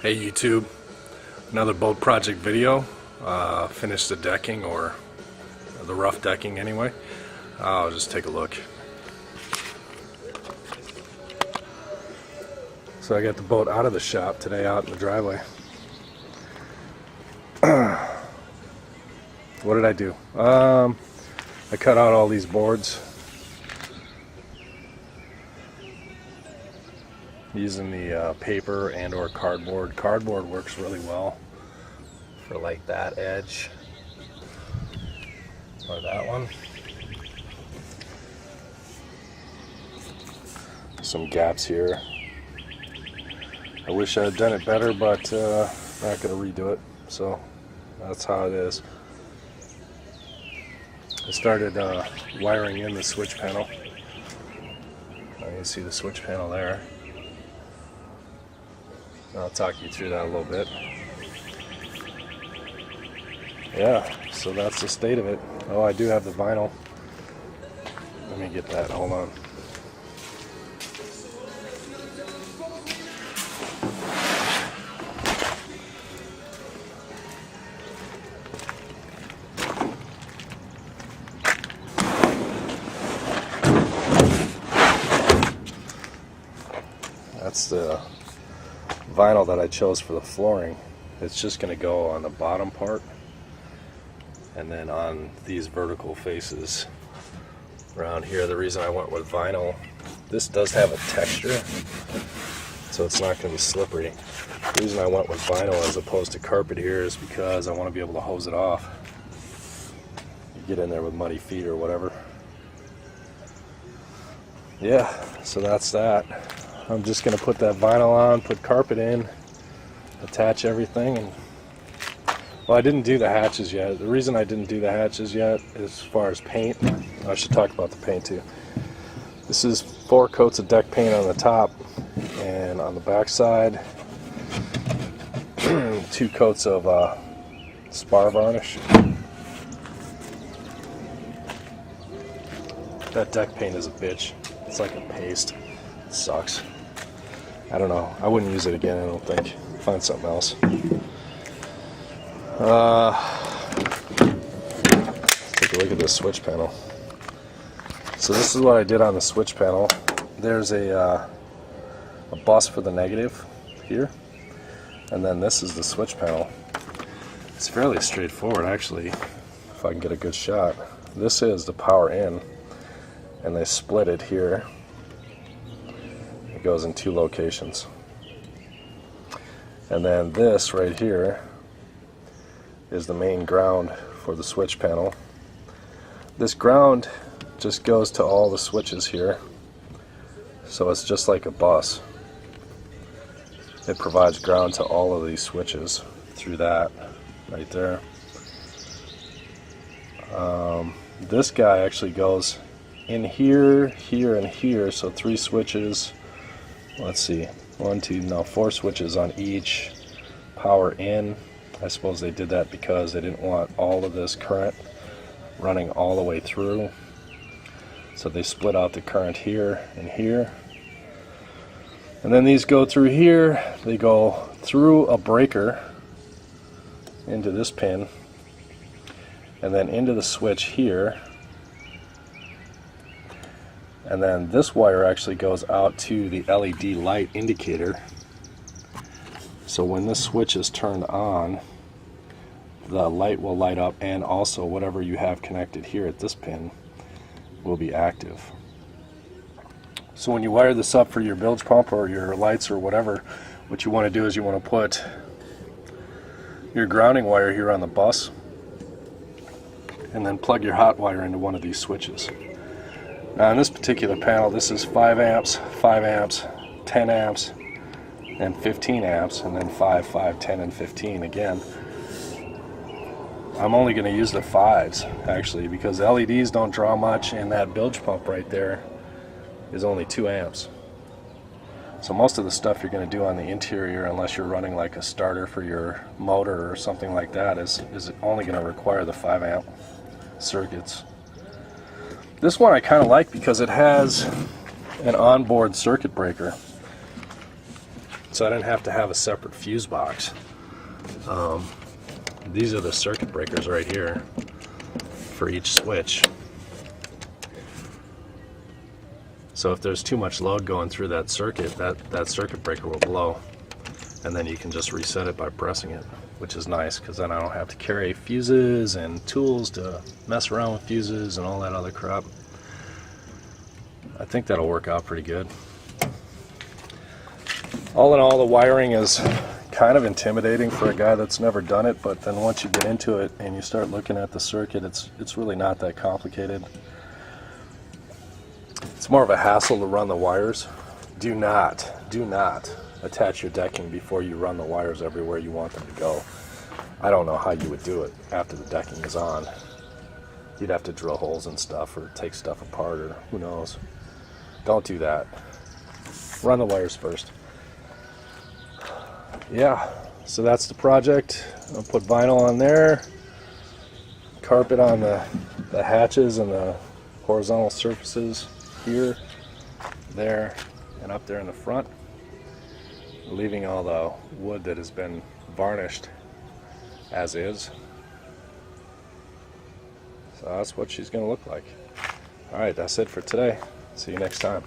Hey YouTube, another boat project video. Finished the decking, or the rough decking anyway. I'll just take a look. So I got the boat out of the shop today, out in the driveway. What did I do? I cut out all these boards using the paper and or cardboard. Cardboard works really well for like that edge or that one. Some gaps here. I wish I had done it better, but not going to redo it, so that's how it is. I started wiring in the switch panel. You can see the switch panel there. I'll talk you through that a little bit. Yeah, so that's the state of it. Oh, I do have the vinyl. Let me get that, hold on. That's the vinyl that I chose for the flooring. It's just going to go on the bottom part and then on these vertical faces around here. The reason I went with vinyl, this does have a texture, so it's not going to be slippery. The reason I went with vinyl as opposed to carpet here is because I want to be able to hose it off. You get in there with muddy feet or whatever. Yeah, so that's that. I'm just going to put that vinyl on, put carpet in, attach everything, and well, I didn't do the hatches yet. The reason I didn't do the hatches yet, as far as paint, I should talk about the paint too. This is 4 coats of deck paint on the top, and on the back side 2 coats of spar varnish. That deck paint is a bitch. It's like a paste. It sucks. I don't know. I wouldn't use it again, I don't think. Find something else. Let's take a look at this switch panel. So this is what I did on the switch panel. There's a bus for the negative here, and then this is the switch panel. It's fairly straightforward, actually, if I can get a good shot. This is the power in, and they split it here. It goes in 2 locations. And then this right here is the main ground for the switch panel. This ground just goes to all the switches here, so it's just like a bus. It provides ground to all of these switches through that right there. This guy actually goes in here, here, and here, so 3 switches. Let's see, 4 switches on each. Power in. I suppose they did that because they didn't want all of this current running all the way through. So they split out the current here and here. And then these go through here. They go through a breaker into this pin, and then into the switch here. And then this wire actually goes out to the LED light indicator. So when this switch is turned on, the light will light up, and also whatever you have connected here at this pin will be active. So when you wire this up for your bilge pump or your lights or whatever, what you want to do is you want to put your grounding wire here on the bus, and then plug your hot wire into one of these switches. Now in this particular panel, this is 5 amps, 5 amps, 10 amps, and 15 amps, and then 5, 5, 10, and 15 again. I'm only going to use the 5s actually, because the LEDs don't draw much, and that bilge pump right there is only 2 amps. So most of the stuff you're going to do on the interior, unless you're running like a starter for your motor or something like that, is only going to require the 5 amp circuits. This one I kind of like because it has an onboard circuit breaker. So I didn't have to have a separate fuse box. These are the circuit breakers right here for each switch. So if there's too much load going through that circuit, that circuit breaker will blow, and then you can just reset it by pressing it, which is nice because then I don't have to carry fuses and tools to mess around with fuses and all that other crap. I think that'll work out pretty good. All in all, the wiring is kind of intimidating for a guy that's never done it, but then once you get into it and you start looking at the circuit, it's really not that complicated. It's more of a hassle to run the wires. Do not attach your decking before you run the wires everywhere you want them to go. I don't know how you would do it after the decking is on. You'd have to drill holes and stuff or take stuff apart or who knows. Don't do that. Run the wires first. Yeah, so that's the project. I'll put vinyl on there, carpet on the hatches and the horizontal surfaces here, there, and up there in the front, leaving all the wood that has been varnished as is. So that's what she's going to look like. Alright, that's it for today. See you next time.